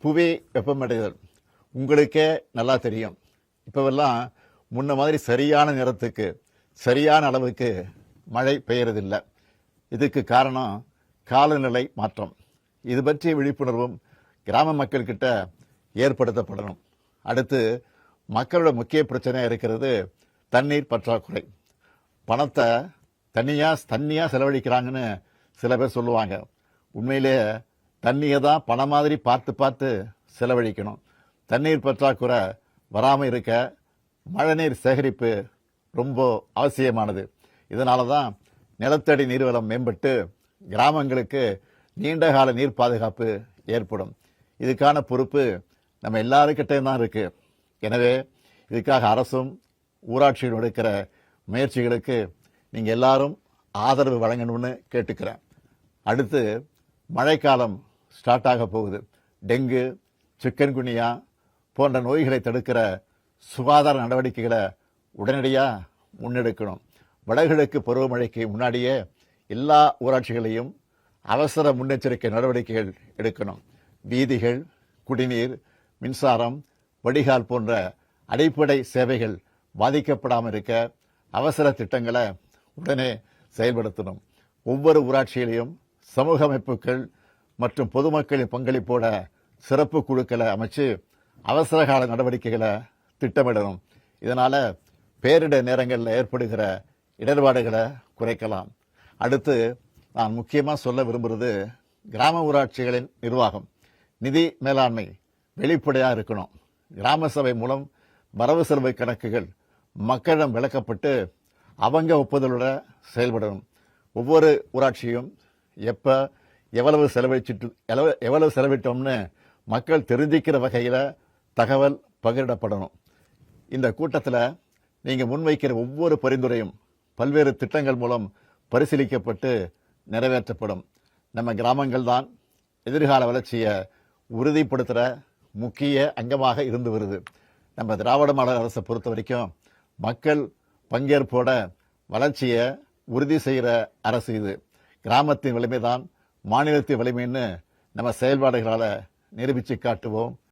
புவி வெப்பமடைதல் உங்களுக்கே நல்லா தெரியும். இப்போவெல்லாம் முன்ன மாதிரி சரியான நேரத்துக்கு சரியான அளவுக்கு மழை பெய்யறதில்லை. இதுக்கு காரணம் காலநிலை மாற்றம். இது பற்றிய விழிப்புணர்வும் கிராம மக்கள்கிட்ட ஏற்படுத்தப்படணும். அடுத்து மக்களோட முக்கிய பிரச்சனையாக இருக்கிறது தண்ணீர் பற்றாக்குறை. பணத்தை தண்ணியாக செலவழிக்கிறாங்கன்னு சில பேர் சொல்லுவாங்க. உண்மையிலே தண்ணியை தான் பணம் மாதிரி பார்த்து பார்த்து செலவழிக்கணும். தண்ணீர் பற்றாக்குறை வராமல் இருக்க மழைநீர் சேகரிப்பு ரொம்ப அவசியமானது. இதனால தான் நிலத்தடி நீர்வளம் மேம்பட்டு கிராமங்களுக்கு நீண்டகால நீர் பாதுகாப்பு ஏற்படும். இதுக்கான பொறுப்பு நம்ம எல்லாருக்கிட்டையும் தான் இருக்கு. எனவே இதுக்காக அரசும் ஊராட்சியும் எடுக்கிற முயற்சிகளுக்கு நீங்கள் எல்லாரும் ஆதரவு வழங்கணும்னு கேட்டுக்கிறேன். அடுத்து மழைக்காலம் ஸ்டார்ட் ஆக போகுது. டெங்கு, சிக்கன்குனியா போன்ற நோய்களை தடுக்கிற சுகாதார நடவடிக்கைகளை உடனடியாக முன்னெடுக்கணும். வடகிழக்கு பருவமழைக்கு முன்னாடியே எல்லா ஊராட்சிகளையும் அவசர முன்னெச்சரிக்கை நடவடிக்கைகள் எடுக்கணும். வீதிகள், குடிநீர், மின்சாரம், வடிகால் போன்ற அடிப்படை சேவைகள் பாதிக்கப்படாமல் இருக்க அவசர திட்டங்களை உடனே செயல்படுத்தணும். ஒவ்வொரு ஊராட்சியிலையும் சமூக அமைப்புகள் மற்றும் பொதுமக்களின் பங்களிப்போட சிறப்பு குழுக்களை அமைச்சு அவசரகால நடவடிக்கைகளை திட்டமிடணும். இதனால் பேரிடர் நேரங்களில் ஏற்படுகிற இடர்பாடுகளை குறைக்கலாம். அடுத்து நான் முக்கியமாக சொல்ல விரும்புகிறது கிராம ஊராட்சிகளின் நிர்வாகம், நிதி மேலாண்மை வெளிப்படையாக இருக்கணும். கிராம சபை மூலம் வரவு செலவு கணக்குகள் மக்களிடம் விளக்கப்பட்டு அவங்க ஒப்புதலோட செயல்படணும். ஒவ்வொரு ஊராட்சியும் எப்போ எவ்வளவு செலவிட்டோம்னு மக்கள் தெரிஞ்சிக்கிற வகையில் தகவல் பகிரப்படணும். இந்த கூட்டத்தில் நீங்கள் முன்வைக்கிற ஒவ்வொரு பரிந்துரையும் பல்வேறு திட்டங்கள் மூலம் பரிசீலிக்கப்பட்டு நிறைவேற்றப்படும். நம்ம கிராமங்கள் தான் எதிர்கால வளர்ச்சியை உறுதிப்படுத்துகிற முக்கிய அங்கமாக இருந்து வருது. நம்ம திராவிட மாடல் அரசை பொறுத்த வரைக்கும் மக்கள் பங்கேற்போட வளர்ச்சியை உறுதி செய்கிற அரசு இது. கிராமத்தின் வலிமை தான் மாநிலத்தின் வலிமைன்னு நம்ம செயல்பாடுகளால் நிரூபித்து காட்டுவோம்.